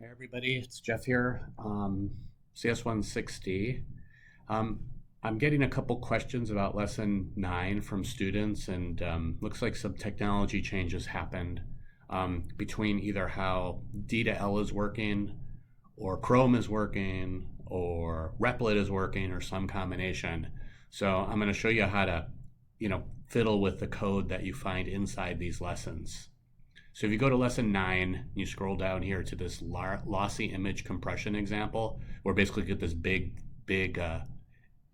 Hey everybody, it's Jeff here. CS160. Um, I'm getting a couple questions about lesson 9 from students, and looks like some technology changes happened between either how D2L is working, or Chrome is working, or Replit is working, or some combination. So I'm going to show you how to, fiddle with the code that you find inside these lessons. So if you go to lesson 9, you scroll down here to this lossy image compression example, where basically you get this big,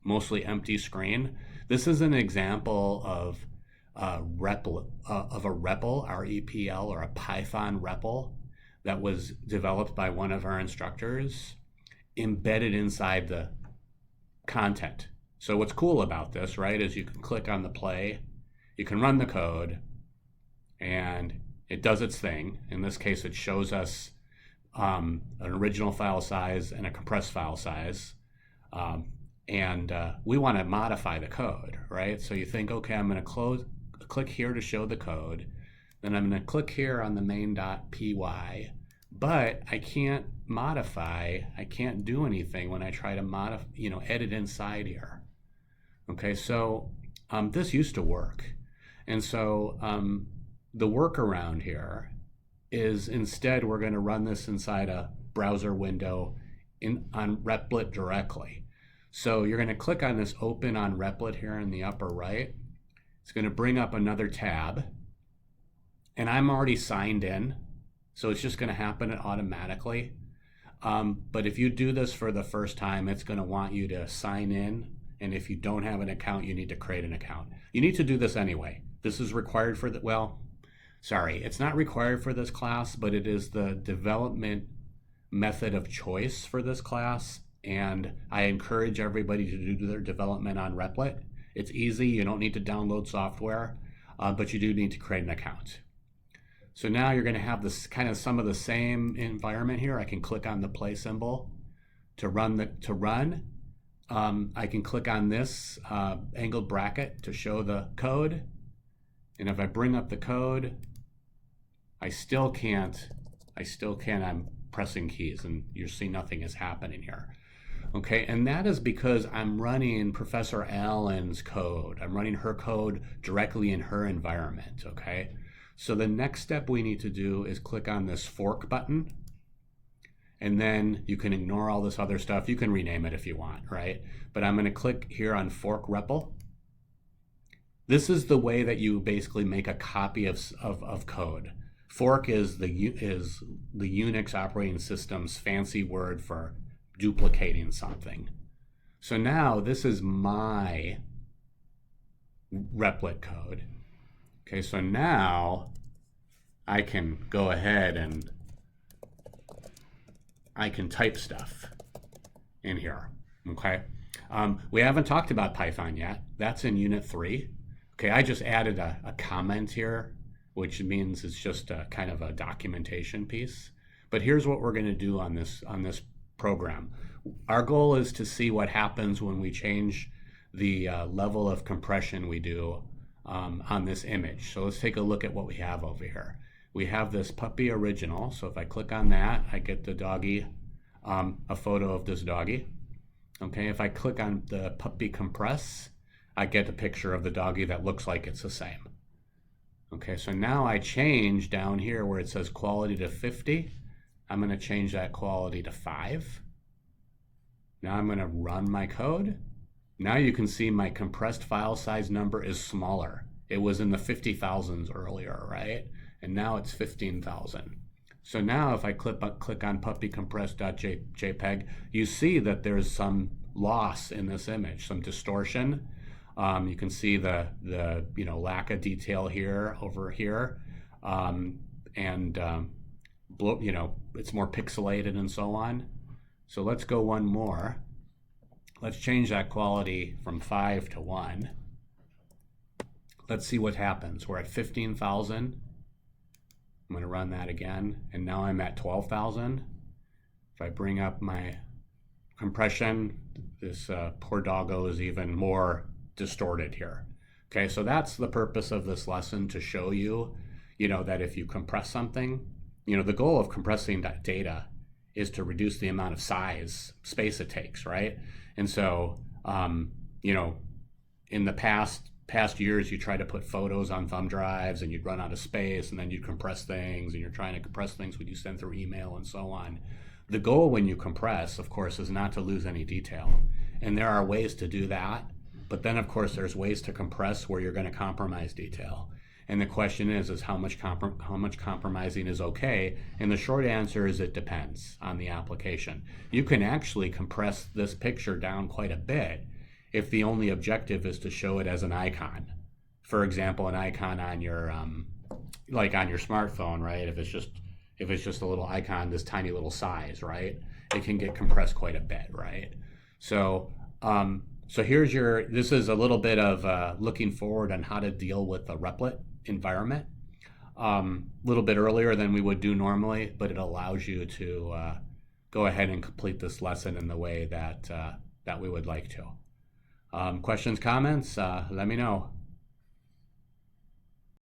mostly empty screen. This is an example of a REPL, REPL, or a Python REPL that was developed by one of our instructors, embedded inside the content. So what's cool about this, right, is you can click on the play, you can run the code, and it does its thing. In this case, it shows us an original file size and a compressed file size. And we want to modify the code, right? So you think, okay, I'm going to click here to show the code. Then I'm going to click here on the main.py, but I can't modify, I can't do anything when I try to modify, edit inside here. Okay, so this used to work. And so the workaround here is instead we're going to run this inside a browser window on Replit directly. So you're going to click on this open on Replit here in the upper right. It's going to bring up another tab, and I'm already signed in, so it's just going to happen automatically. But if you do this for the first time, it's going to want you to sign in, and if you don't have an account, you need to create an account. You need to do this anyway. This is required for the, sorry, it's not required for this class, but it is the development method of choice for this class, and I encourage everybody to do their development on Replit. It's easy, you don't need to download software, but you do need to create an account. So now you're going to have this kind of some of the same environment here. I can click on the play symbol to run. I can click on this angled bracket to show the code. And if I bring up the code, I still can't, I'm pressing keys and you see nothing is happening here. Okay, and that is because I'm running Professor Allen's code. I'm running her code directly in her environment, okay? So the next step we need to do is click on this fork button, and then you can ignore all this other stuff. You can rename it if you want, right? But I'm gonna click here on fork REPL. This is the way that you basically make a copy of code. Fork is the Unix operating system's fancy word for duplicating something. So now this is my Replit code. Okay, so now I can go ahead and I can type stuff in here, okay? We haven't talked about Python yet. That's in Unit 3. Okay, I just added a comment here, which means it's just a kind of a documentation piece. But here's what we're going to do on this program. Our goal is to see what happens when we change the level of compression we do on this image. So let's take a look at what we have over here. We have this puppy original. So if I click on that, I get the doggy, a photo of this doggy. Okay, if I click on the puppy compress, I get a picture of the doggy that looks like it's the same. Okay, so now I change down here where it says quality to 50. I'm going to change that quality to 5. Now I'm going to run my code. Now you can see my compressed file size number is smaller. It was in the 50,000s earlier, right? And now it's 15,000. So now if I click on puppycompress.jpg, you see that there's some loss in this image, some distortion. You can see the lack of detail here over here, it's more pixelated and so on. So let's go one more. Let's change that quality from 5 to 1. Let's see what happens. We're at 15,000. I'm going to run that again, and now I'm at 12,000. If I bring up my compression, this poor doggo is even more distorted here. Okay, so that's the purpose of this lesson, to show you, that if you compress something, the goal of compressing that data is to reduce the amount of space it takes, right? And so, you know, in the past years, you try to put photos on thumb drives and you'd run out of space, and then you'd compress things, and you're trying to compress things when you send through email and so on. The goal when you compress, of course, is not to lose any detail. And there are ways to do that. But then, of course, there's ways to compress where you're going to compromise detail. And the question is how much compromising is okay? And the short answer is it depends on the application. You can actually compress this picture down quite a bit if the only objective is to show it as an icon. For example, an icon on your like on your smartphone, right? If it's just a little icon, this tiny little size, right? It can get compressed quite a bit, right? So this is a little bit of looking forward on how to deal with the replit environment. A little bit earlier than we would do normally, but it allows you to go ahead and complete this lesson in the way that we would like to. Questions, comments, let me know.